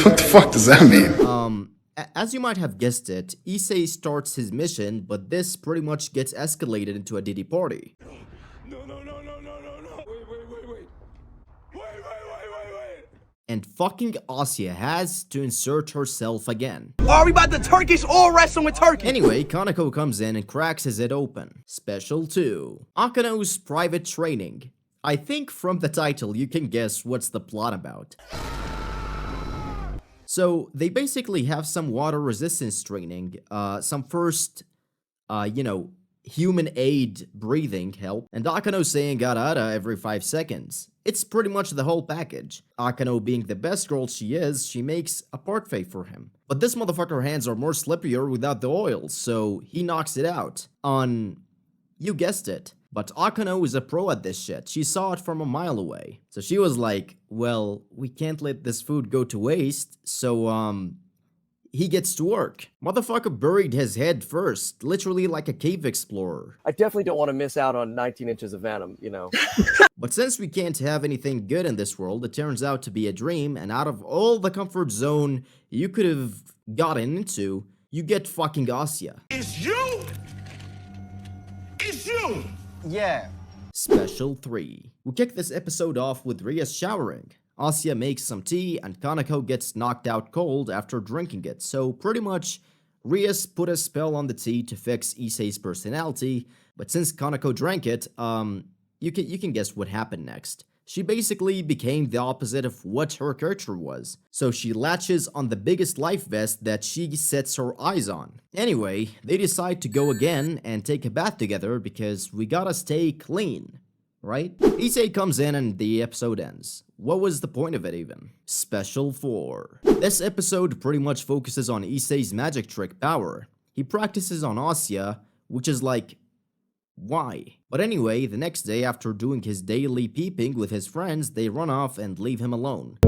What the fuck does that mean? As you might have guessed it, Issei starts his mission, but this pretty much gets escalated into a Diddy party. And fucking Asya has to insert herself again. Are we about to Turkish or wrestling with Turkey? Anyway, Kanako comes in and cracks his head open. Special 2. Akano's private training. I think from the title you can guess what's the plot about. So, they basically have some water resistance training, some first, human aid breathing help, and Akano saying "garara" every 5 seconds. It's pretty much the whole package. Akano being the best girl she is, she makes a parfait for him. But this motherfucker hands are more slipperier without the oil, so he knocks it out. You guessed it. But Akano is a pro at this shit. She saw it from a mile away. So she was like, well, we can't let this food go to waste, so he gets to work. Motherfucker buried his head first, literally like a cave explorer. I definitely don't want to miss out on 19 inches of venom, you know. But since we can't have anything good in this world, it turns out to be a dream, and out of all the comfort zone you could have gotten into, you get fucking Asya. It's you! It's you! Yeah. Special 3. We kick this episode off with Rias showering. Asya makes some tea and Kanako gets knocked out cold after drinking it, so pretty much Rias put a spell on the tea to fix Issei's personality, but since Kanako drank it, you can guess what happened next. She basically became the opposite of what her character was, so she latches on the biggest life vest that she sets her eyes on. Anyway, they decide to go again and take a bath together because we gotta stay clean, right? Issei comes in and the episode ends. What was the point of it even? Special 4. This episode pretty much focuses on Issei's magic trick power. He practices on Asya, which is like, why? But anyway, the next day after doing his daily peeping with his friends, they run off and leave him alone.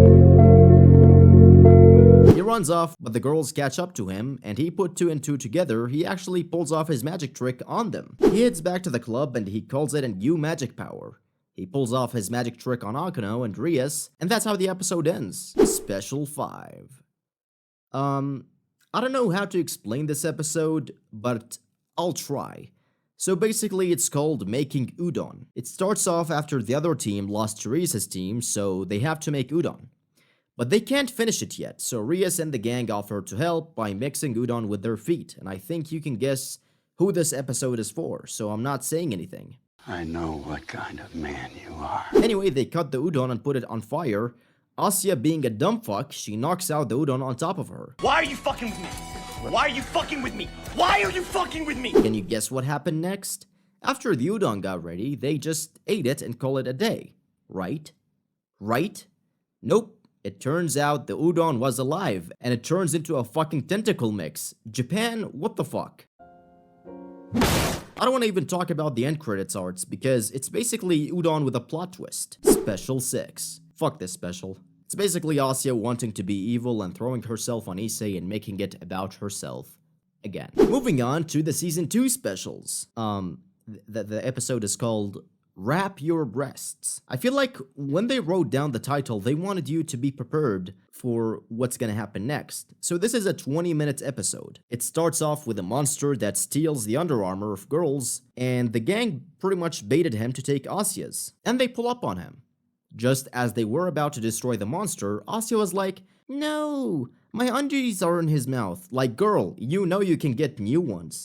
He runs off, but the girls catch up to him, and he put 2 and 2 together. He actually pulls off his magic trick on them. He heads back to the club and he calls it a new magic power. He pulls off his magic trick on Akano and Rias, and that's how the episode ends. Special 5. I don't know how to explain this episode, but I'll try. So basically it's called making udon. It starts off after the other team lost to Rias' team, so they have to make udon. But they can't finish it yet, so Rias and the gang offer to help by mixing udon with their feet, and I think you can guess who this episode is for, so I'm not saying anything. I know what kind of man you are. Anyway, they cut the udon and put it on fire. Asya, being a dumb fuck, she knocks out the udon on top of her. Why are you fucking with me? Why are you fucking with me? Why are you fucking with me? Can you guess what happened next? After the udon got ready, they just ate it and call it a day. Right? Right? Nope. It turns out the udon was alive, and it turns into a fucking tentacle mix. Japan, what the fuck? I don't want to even talk about the end credits arts, because it's basically udon with a plot twist. Special 6. Fuck this special. It's basically Asya wanting to be evil and throwing herself on Issei and making it about herself. Again. Moving on to the Season 2 specials. The episode is called Wrap Your Breasts. I feel like when they wrote down the title, they wanted you to be prepared for what's gonna happen next. So this is a 20-minute episode. It starts off with a monster that steals the Under Armour of girls, and the gang pretty much baited him to take Asya's, and they pull up on him. Just as they were about to destroy the monster, Asya was like, "No, my undies are in his mouth. Like, girl, you know you can get new ones."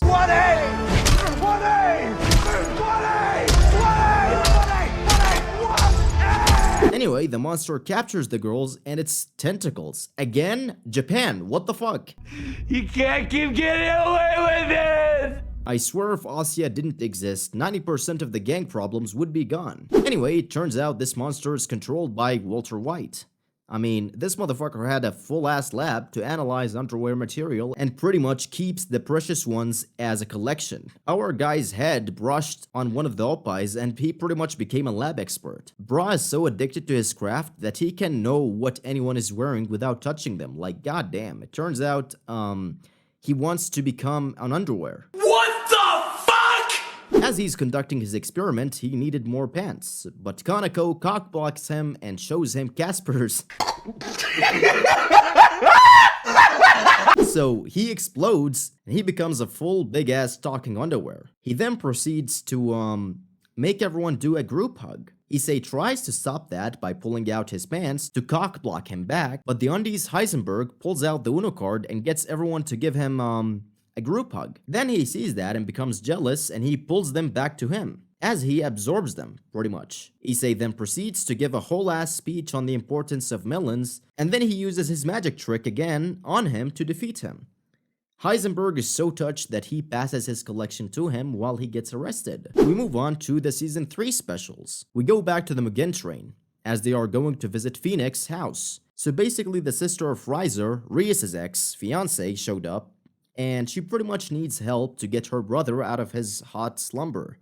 Anyway, the monster captures the girls and its tentacles. Again, Japan, what the fuck? You can't keep getting away with it! I swear if Asya didn't exist, 90% of the gang problems would be gone. Anyway, it turns out this monster is controlled by Walter White. I mean, this motherfucker had a full-ass lab to analyze underwear material and pretty much keeps the precious ones as a collection. Our guy's head brushed on one of the OVAs and he pretty much became a lab expert. Bra is so addicted to his craft that he can know what anyone is wearing without touching them. Like, goddamn. It turns out, he wants to become an underwear. What the fuck? As he's conducting his experiment, he needed more pants, but Kanako cockblocks him and shows him Casper's. So he explodes and he becomes a full big-ass talking underwear. He then proceeds to make everyone do a group hug. Issei tries to stop that by pulling out his pants to cockblock him back, but the undies Heisenberg pulls out the Uno card and gets everyone to give him a group hug. Then he sees that and becomes jealous and he pulls them back to him, as he absorbs them, pretty much. Issei then proceeds to give a whole ass speech on the importance of melons, and then he uses his magic trick again on him to defeat him. Heisenberg is so touched that he passes his collection to him while he gets arrested. We move on to the Season 3 specials. We go back to the Mugen train, as they are going to visit Phoenix's house. So basically the sister of Riser, Rias' ex-fiancé, showed up, and she pretty much needs help to get her brother out of his hot slumber.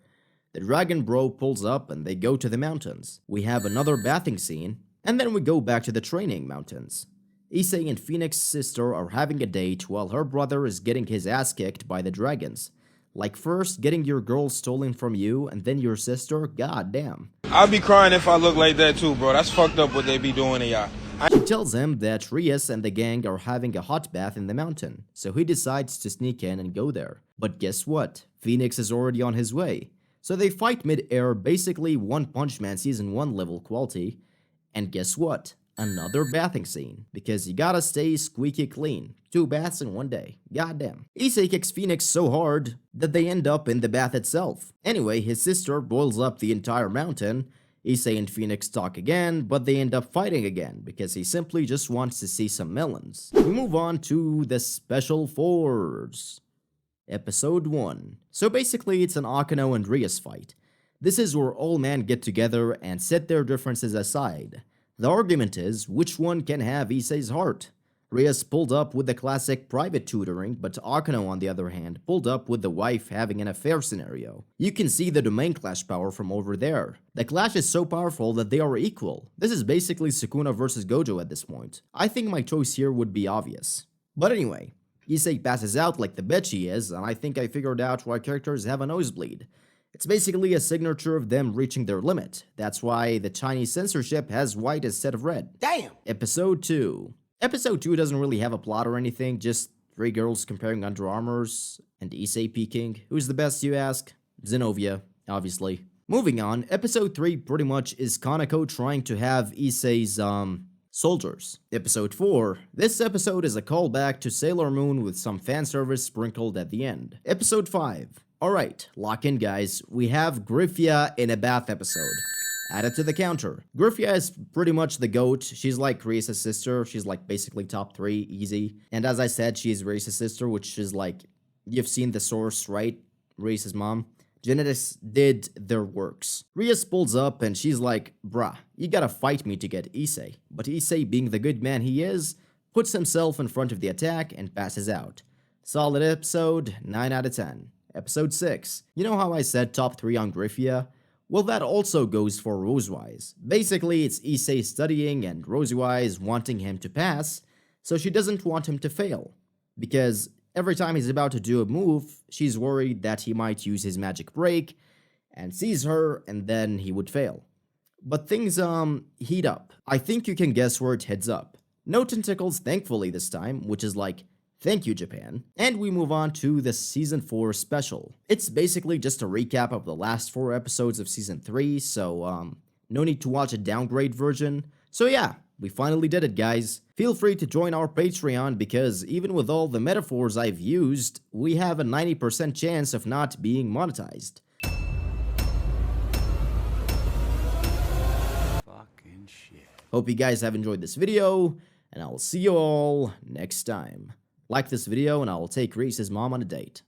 The Dragon Bro pulls up and they go to the mountains. We have another bathing scene, and then we go back to the training mountains. Issei and Phoenix's sister are having a date while her brother is getting his ass kicked by the dragons. Like, first getting your girl stolen from you and then your sister, goddamn. I'll be crying if I look like that too, bro. That's fucked up what they be doing to y'all. She tells him that Rias and the gang are having a hot bath in the mountain, so he decides to sneak in and go there. But guess what? Phoenix is already on his way. So they fight mid-air, basically One Punch Man Season 1 level quality. And guess what? Another bathing scene, because you gotta stay squeaky clean. 2 baths in 1 day. Goddamn. Issei kicks Phoenix so hard that they end up in the bath itself. Anyway, his sister boils up the entire mountain. Issei and Phoenix talk again, but they end up fighting again because he simply just wants to see some melons. We move on to the Special Force. Episode 1. So basically it's an Akano and Rias fight. This is where all men get together and set their differences aside. The argument is which one can have Issei's heart. Rias pulled up with the classic private tutoring, but Akano on the other hand pulled up with the wife having an affair scenario. You can see the domain clash power from over there. The clash is so powerful that they are equal. This is basically Sukuna versus Gojo at this point. I think my choice here would be obvious. But anyway, Issei passes out like the bitch he is, and I think I figured out why characters have a nosebleed. It's basically a signature of them reaching their limit. That's why the Chinese censorship has white instead of red. Damn! Episode 2. Episode 2 doesn't really have a plot or anything, just 3 girls comparing Under Armours and Issei peeking. Who's the best, you ask? Zenobia, obviously. Moving on, episode 3 pretty much is Kaneko trying to have Issei's, soldiers. Episode 4. This episode is a callback to Sailor Moon with some fan service sprinkled at the end. Episode 5. Alright, lock in guys, we have Griffia in a bath episode. Add it to the counter. Griffia is pretty much the GOAT. She's like Rias' sister. She's like basically top 3, easy. And as I said, she's Rias' sister, which is like, you've seen the source, right? Rias' mom. Genetics did their works. Rias pulls up and she's like, bruh, you gotta fight me to get Issei. But Issei, being the good man he is, puts himself in front of the attack and passes out. Solid episode, 9 out of 10. Episode 6. You know how I said top 3 on Griffia? Well, that also goes for Rosewise. Basically, it's Issei studying and Rosewise wanting him to pass, so she doesn't want him to fail. Because every time he's about to do a move, she's worried that he might use his magic break and sees her and then he would fail. But things, heat up. I think you can guess where it heads up. No tentacles, thankfully this time, which is like, thank you, Japan. And we move on to the Season 4 special. It's basically just a recap of the last 4 episodes of Season 3, so, no need to watch a downgrade version. So yeah, we finally did it, guys. Feel free to join our Patreon because even with all the metaphors I've used, we have a 90% chance of not being monetized. Fucking shit. Hope you guys have enjoyed this video, and I will see you all next time. Like this video and I will take Reese's mom on a date.